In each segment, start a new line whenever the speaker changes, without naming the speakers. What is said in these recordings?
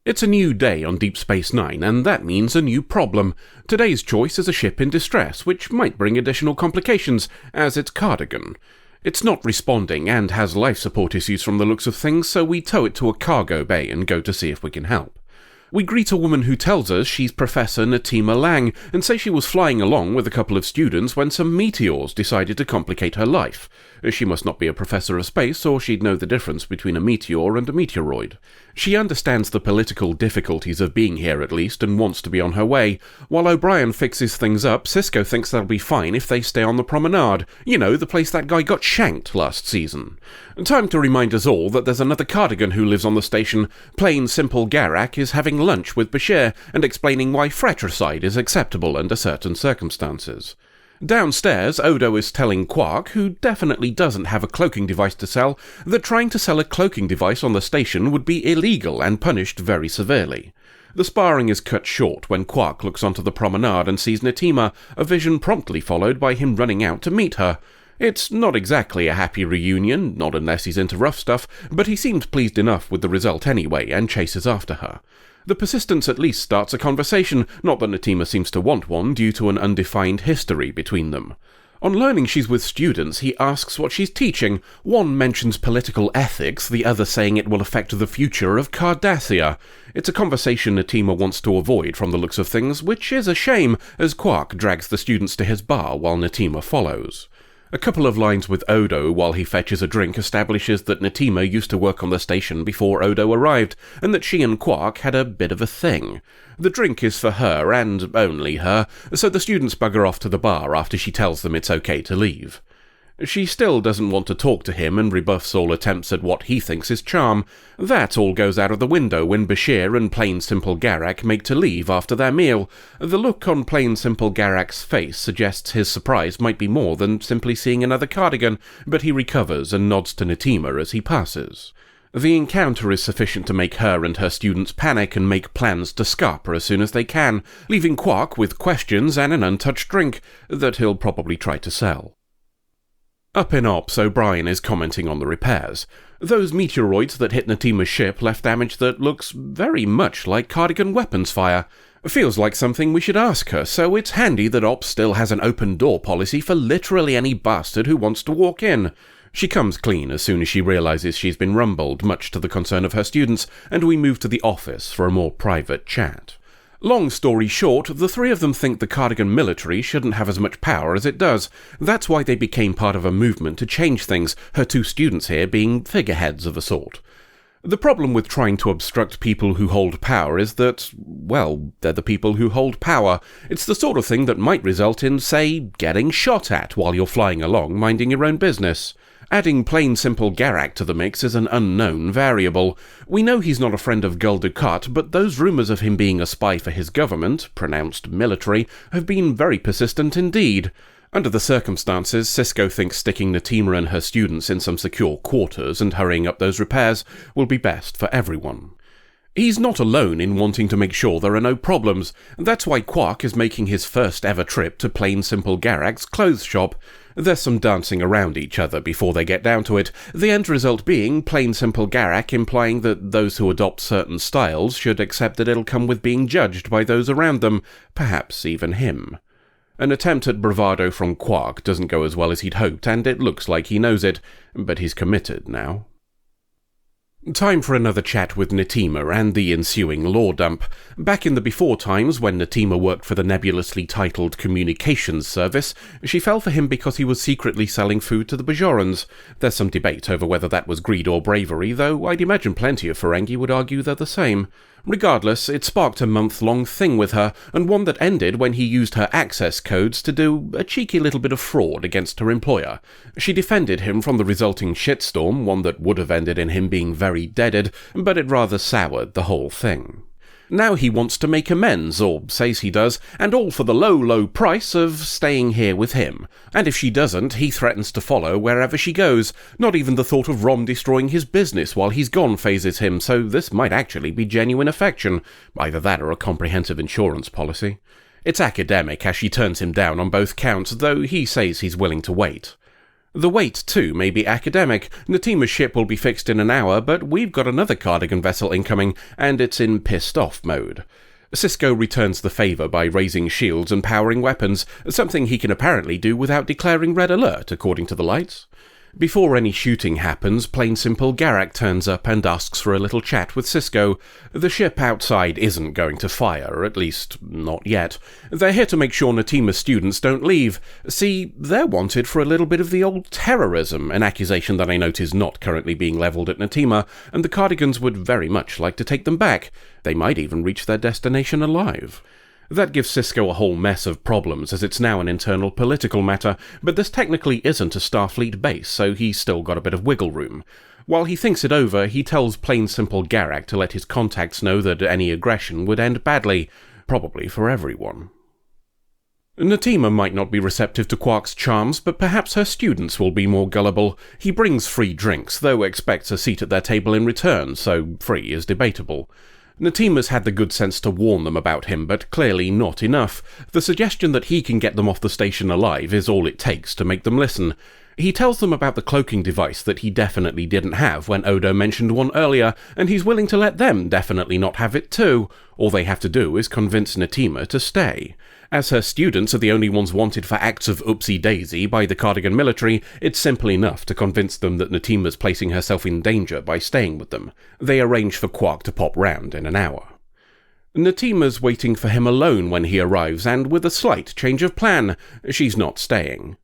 It's a new day on Deep Space Nine, and that means a new problem. Today's choice is a ship in distress, which might bring additional complications, as it's Cardigan. It's not responding and has life support issues from the looks of things, so we tow it to a cargo bay and go to see if we can help. We greet a woman who tells us she's Professor Natima Lang and say she was flying along with a couple of students when some meteors decided to complicate her life. She must not be a professor of space, or she'd know the difference between a meteor and a meteoroid. She understands the political difficulties of being here at least and wants to be on her way. While O'Brien fixes things up, Sisko thinks they'll be fine if they stay on the promenade. You know, the place that guy got shanked last season. Time to remind us all that there's another Cardigan who lives on the station. Plain Simple Garak is having lunch with Bashir and explaining why fratricide is acceptable under certain circumstances. Downstairs, Odo is telling Quark, who definitely doesn't have a cloaking device to sell, that trying to sell a cloaking device on the station would be illegal and punished very severely. The sparring is cut short when Quark looks onto the promenade and sees Natima, a vision promptly followed by him running out to meet her. It's not exactly a happy reunion, not unless he's into rough stuff, but he seems pleased enough with the result anyway and chases after her. The persistence at least starts a conversation, not that Natima seems to want one due to an undefined history between them. On learning she's with students, he asks what she's teaching. One mentions political ethics, the other saying it will affect the future of Cardassia. It's a conversation Natima wants to avoid from the looks of things, which is a shame, as Quark drags the students to his bar while Natima follows. A couple of lines with Odo while he fetches a drink establishes that Natima used to work on the station before Odo arrived, and that she and Quark had a bit of a thing. The drink is for her, and only her, so the students bugger off to the bar after she tells them it's okay to leave. She still doesn't want to talk to him and rebuffs all attempts at what he thinks is charm. That all goes out of the window when Bashir and Plain Simple Garak make to leave after their meal. The look on Plain Simple Garak's face suggests his surprise might be more than simply seeing another Cardigan, but he recovers and nods to Natima as he passes. The encounter is sufficient to make her and her students panic and make plans to scarper as soon as they can, leaving Quark with questions and an untouched drink that he'll probably try to sell. Up in Ops, O'Brien is commenting on the repairs. Those meteoroids that hit Natima's ship left damage that looks very much like Cardigan weapons fire. Feels like something we should ask her, so it's handy that Ops still has an open door policy for literally any bastard who wants to walk in. She comes clean as soon as she realizes she's been rumbled, much to the concern of her students, and we move to the office for a more private chat. Long story short, the three of them think the Cardigan military shouldn't have as much power as it does. That's why they became part of a movement to change things, her two students here being figureheads of a sort. The problem with trying to obstruct people who hold power is that, well, they're the people who hold power. It's the sort of thing that might result in, say, getting shot at while you're flying along minding your own business. Adding Plain Simple Garak to the mix is an unknown variable. We know he's not a friend of Gul Dukat, but those rumours of him being a spy for his government, pronounced military, have been very persistent indeed. Under the circumstances, Sisko thinks sticking Natima and her students in some secure quarters and hurrying up those repairs will be best for everyone. He's not alone in wanting to make sure there are no problems. That's why Quark is making his first ever trip to Plain Simple Garak's clothes shop. There's some dancing around each other before they get down to it, the end result being Plain Simple Garak implying that those who adopt certain styles should accept that it'll come with being judged by those around them, perhaps even him. An attempt at bravado from Quark doesn't go as well as he'd hoped, and it looks like he knows it, but he's committed now. Time for another chat with Natima and the ensuing lore dump. Back in the before times, when Natima worked for the nebulously titled Communications Service, she fell for him because he was secretly selling food to the Bajorans. There's some debate over whether that was greed or bravery, though I'd imagine plenty of Ferengi would argue they're the same. Regardless, it sparked a month-long thing with her, and one that ended when he used her access codes to do a cheeky little bit of fraud against her employer. She defended him from the resulting shitstorm, one that would have ended in him being very deaded, but it rather soured the whole thing. Now he wants to make amends, or says he does, and all for the low, low price of staying here with him. And if she doesn't, he threatens to follow wherever she goes. Not even the thought of Rom destroying his business while he's gone phases him, so this might actually be genuine affection. Either that or a comprehensive insurance policy. It's academic, as she turns him down on both counts, though he says he's willing to wait. The wait, too, may be academic. Natima's ship will be fixed in an hour, but we've got another Cardigan vessel incoming, and it's in pissed-off mode. Cisco returns the favour by raising shields and powering weapons, something he can apparently do without declaring red alert, according to the lights. Before any shooting happens, plain simple Garak turns up and asks for a little chat with Cisco. The ship outside isn't going to fire, at least not yet. They're here to make sure Natima's students don't leave. See, they're wanted for a little bit of the old terrorism, an accusation that I note is not currently being levelled at Natima, and the Cardigans would very much like to take them back. They might even reach their destination alive. That gives Cisco a whole mess of problems, as it's now an internal political matter, but this technically isn't a Starfleet base, so he's still got a bit of wiggle room. While he thinks it over, he tells plain simple Garak to let his contacts know that any aggression would end badly, probably for everyone. Natima might not be receptive to Quark's charms, but perhaps her students will be more gullible. He brings free drinks, though expects a seat at their table in return, so free is debatable. Natima's had the good sense to warn them about him, but clearly not enough. The suggestion that he can get them off the station alive is all it takes to make them listen. He tells them about the cloaking device that he definitely didn't have when Odo mentioned one earlier, and he's willing to let them definitely not have it too. All they have to do is convince Natima to stay. As her students are the only ones wanted for acts of oopsie-daisy by the Cardigan military, it's simple enough to convince them that Natima's placing herself in danger by staying with them. They arrange for Quark to pop round in an hour. Natima's waiting for him alone when he arrives, and with a slight change of plan. She's not staying.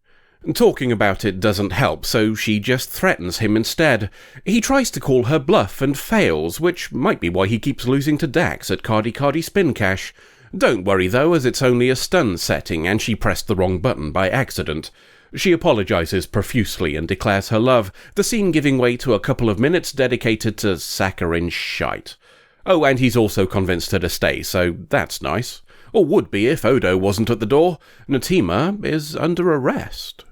Talking about it doesn't help, so she just threatens him instead. He tries to call her bluff and fails, which might be why he keeps losing to Dax at Cardi Spin Cache. Don't worry though, as it's only a stun setting and she pressed the wrong button by accident. She apologises profusely and declares her love, the scene giving way to a couple of minutes dedicated to saccharine shite. Oh, and he's also convinced her to stay, so that's nice. Or would be if Odo wasn't at the door. Natima is under arrest.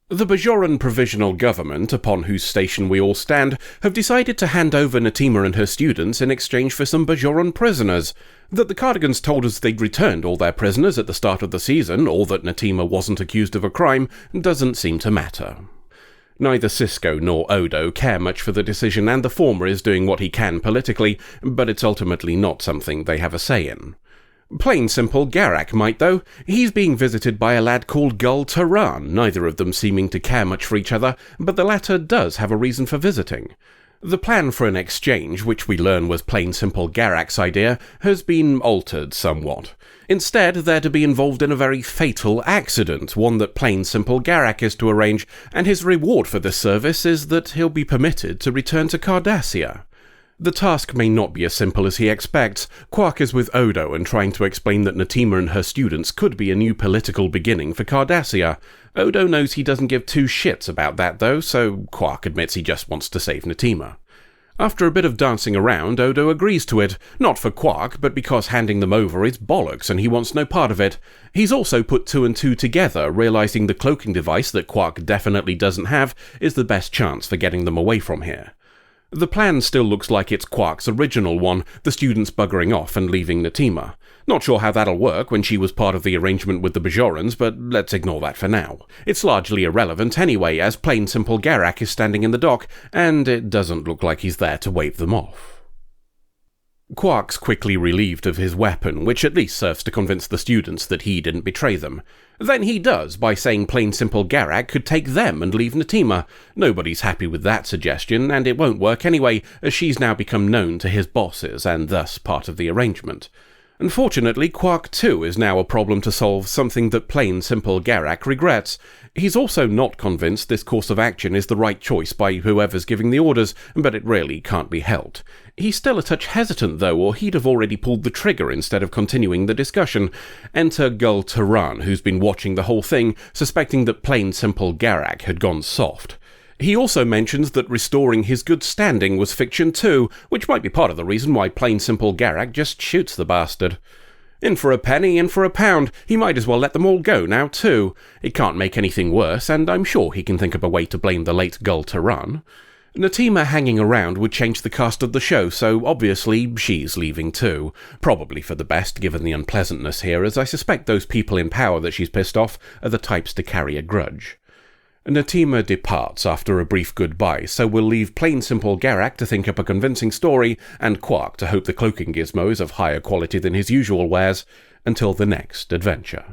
The Bajoran Provisional Government, upon whose station we all stand, have decided to hand over Natima and her students in exchange for some Bajoran prisoners. That the Cardigans told us they'd returned all their prisoners at the start of the season, or that Natima wasn't accused of a crime, doesn't seem to matter. Neither Cisco nor Odo care much for the decision, and the former is doing what he can politically, but it's ultimately not something they have a say in. Plain simple Garak might, though. He's being visited by a lad called Gul Taran, neither of them seeming to care much for each other, but the latter does have a reason for visiting. The plan for an exchange, which we learn was plain simple Garak's idea, has been altered somewhat. Instead, they're to be involved in a very fatal accident, one that plain simple Garak is to arrange, and his reward for this service is that he'll be permitted to return to Cardassia. The task may not be as simple as he expects. Quark is with Odo and trying to explain that Natima and her students could be a new political beginning for Cardassia. Odo knows he doesn't give two shits about that though, so Quark admits he just wants to save Natima. After a bit of dancing around, Odo agrees to it, not for Quark, but because handing them over is bollocks and he wants no part of it. He's also put two and two together, realising the cloaking device that Quark definitely doesn't have is the best chance for getting them away from here. The plan still looks like it's Quark's original one, the students buggering off and leaving Natima. Not sure how that'll work when she was part of the arrangement with the Bajorans, but let's ignore that for now. It's largely irrelevant anyway, as plain simple Garak is standing in the dock, and it doesn't look like he's there to wave them off. Quark's quickly relieved of his weapon, which at least serves to convince the students that he didn't betray them. Then he does, by saying plain simple Garak could take them and leave Natima. Nobody's happy with that suggestion, and it won't work anyway, as she's now become known to his bosses, and thus part of the arrangement. Unfortunately, Quark too is now a problem to solve, something that plain simple Garak regrets. He's also not convinced this course of action is the right choice by whoever's giving the orders, but it really can't be helped. He's still a touch hesitant though, or he'd have already pulled the trigger instead of continuing the discussion. Enter Gul Taran, who's been watching the whole thing, suspecting that plain simple Garak had gone soft. He also mentions that restoring his good standing was fiction too, which might be part of the reason why plain simple Garak just shoots the bastard. In for a penny, in for a pound, he might as well let them all go now too. It can't make anything worse, and I'm sure he can think of a way to blame the late Gul Taran. Natima hanging around would change the cast of the show, so obviously she's leaving too. Probably for the best, given the unpleasantness here, as I suspect those people in power that she's pissed off are the types to carry a grudge. Natima departs after a brief goodbye, so we'll leave plain simple Garak to think up a convincing story, and Quark to hope the cloaking gizmo is of higher quality than his usual wares, until the next adventure.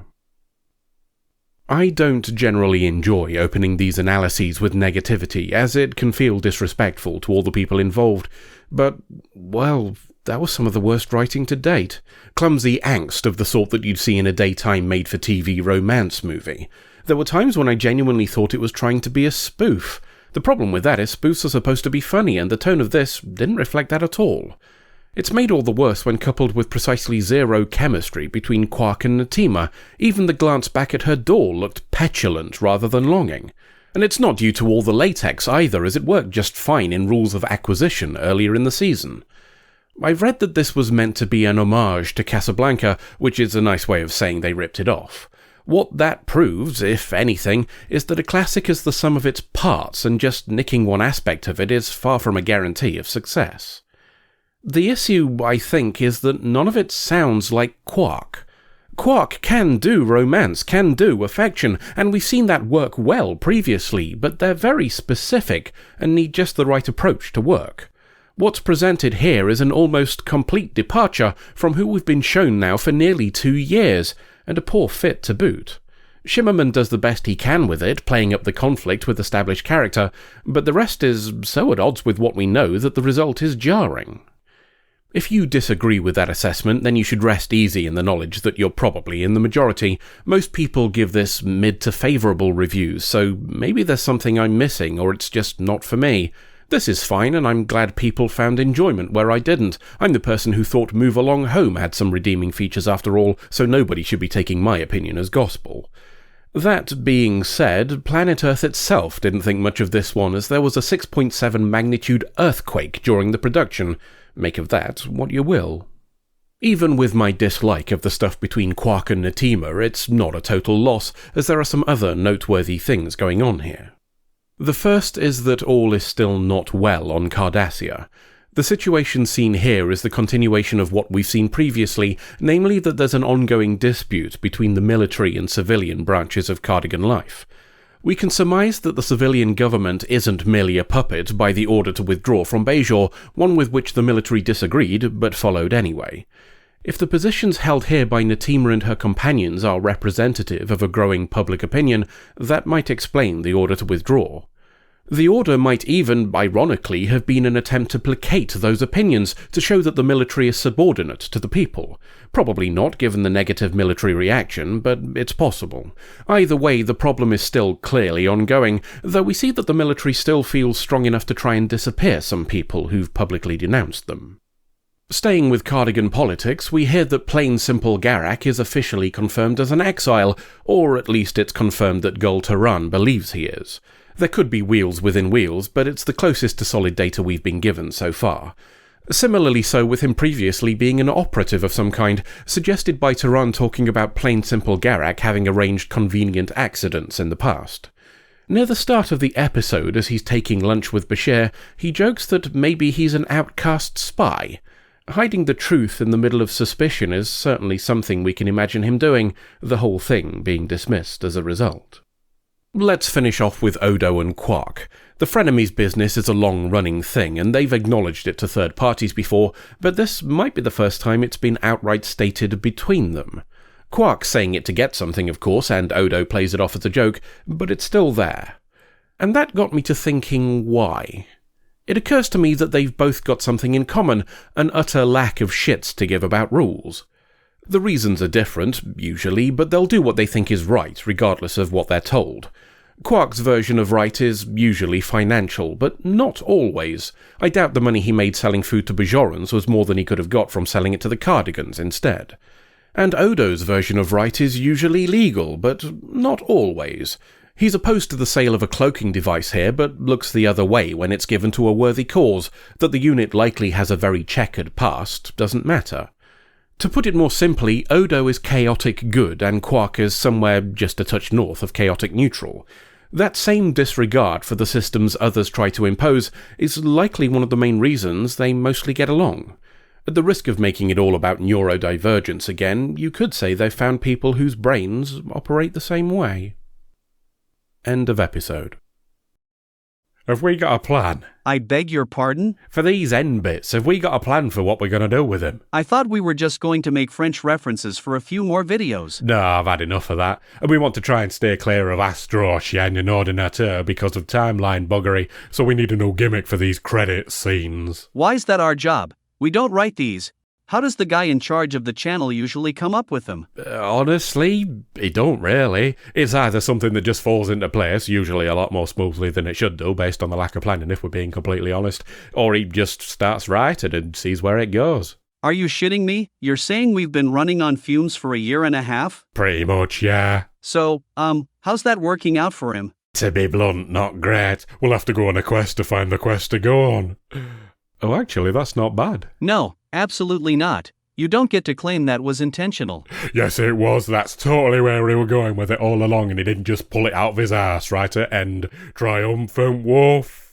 I don't generally enjoy opening these analyses with negativity, as it can feel disrespectful to all the people involved, but, well, that was some of the worst writing to date. Clumsy angst of the sort that you'd see in a daytime made-for-TV romance movie. There were times when I genuinely thought it was trying to be a spoof. The problem with that is spoofs are supposed to be funny, and the tone of this didn't reflect that at all. It's made all the worse when coupled with precisely zero chemistry between Quark and Natima. Even the glance back at her door looked petulant rather than longing. And it's not due to all the latex either, as it worked just fine in Rules of Acquisition earlier in the season. I've read that this was meant to be an homage to Casablanca, which is a nice way of saying they ripped it off. What that proves, if anything, is that a classic is the sum of its parts, and just nicking one aspect of it is far from a guarantee of success. The issue, I think, is that none of it sounds like Quark. Quark can do romance, can do affection, and we've seen that work well previously, but they're very specific, and need just the right approach to work. What's presented here is an almost complete departure from who we've been shown now for nearly 2 years, and a poor fit to boot. Shimmerman does the best he can with it, playing up the conflict with established character, but the rest is so at odds with what we know that the result is jarring. If you disagree with that assessment, then you should rest easy in the knowledge that you're probably in the majority. Most people give this mid to favourable reviews, so maybe there's something I'm missing, or it's just not for me. This is fine, and I'm glad people found enjoyment where I didn't. I'm the person who thought Move Along Home had some redeeming features after all, so nobody should be taking my opinion as gospel. That being said, Planet Earth itself didn't think much of this one, as there was a 6.7 magnitude earthquake during the production. Make of that what you will. Even with my dislike of the stuff between Quark and Natima, it's not a total loss, as there are some other noteworthy things going on here. The first is that all is still not well on Cardassia. The situation seen here is the continuation of what we've seen previously, namely that there's an ongoing dispute between the military and civilian branches of Cardigan life. We can surmise that the civilian government isn't merely a puppet by the order to withdraw from Bajor, one with which the military disagreed, but followed anyway. If the positions held here by Natima and her companions are representative of a growing public opinion, that might explain the order to withdraw. The order might even, ironically, have been an attempt to placate those opinions, to show that the military is subordinate to the people. Probably not, given the negative military reaction, but it's possible. Either way, the problem is still clearly ongoing, though we see that the military still feels strong enough to try and disappear some people who've publicly denounced them. Staying with Cardigan politics, we hear that plain simple Garak is officially confirmed as an exile, or at least it's confirmed that Gul Taran believes he is. There could be wheels within wheels, but it's the closest to solid data we've been given so far. Similarly so with him previously being an operative of some kind, suggested by Taran talking about plain simple Garak having arranged convenient accidents in the past. Near the start of the episode, as he's taking lunch with Bashir, he jokes that maybe he's an outcast spy. Hiding the truth in the middle of suspicion is certainly something we can imagine him doing, the whole thing being dismissed as a result. Let's finish off with Odo and Quark. The frenemies business is a long-running thing, and they've acknowledged it to third parties before, but this might be the first time it's been outright stated between them. Quark's saying it to get something, of course, and Odo plays it off as a joke, but it's still there. And that got me to thinking why. It occurs to me that they've both got something in common, an utter lack of shits to give about rules. The reasons are different, usually, but they'll do what they think is right, regardless of what they're told. Quark's version of right is usually financial, but not always. I doubt the money he made selling food to Bajorans was more than he could have got from selling it to the Cardigans instead. And Odo's version of right is usually legal, but not always. He's opposed to the sale of a cloaking device here, but looks the other way when it's given to a worthy cause. That the unit likely has a very checkered past doesn't matter. To put it more simply, Odo is chaotic good, and Quark is somewhere just a touch north of chaotic neutral. That same disregard for the systems others try to impose is likely one of the main reasons they mostly get along. At the risk of making it all about neurodivergence again, you could say they've found people whose brains operate the same way. End of episode.
Have we got a plan?
I beg your pardon?
For these end bits, have we got a plan for what we're going to do with him?
I thought we were just going to make French references for a few more videos.
No, I've had enough of that. And we want to try and steer clear of Astro, Chien and Ordinateur because of timeline buggery, so we need a new gimmick for these credit scenes.
Why's that our job? We don't write these. How does the guy in charge of the channel usually come up with them?
Honestly, it don't really. It's either something that just falls into place, usually a lot more smoothly than it should do based on the lack of planning if we're being completely honest, or he just starts writing and sees where it goes.
Are you shitting me? You're saying we've been running on fumes for a year and a half?
Pretty much, yeah.
So, how's that working out for him?
To be blunt, not great. We'll have to go on a quest to find the quest to go on. Oh, actually, that's not bad.
No, absolutely not. You don't get to claim that was intentional.
Yes, it was. That's totally where we were going with it all along, and he didn't just pull it out of his arse right at end. Triumphant wolf.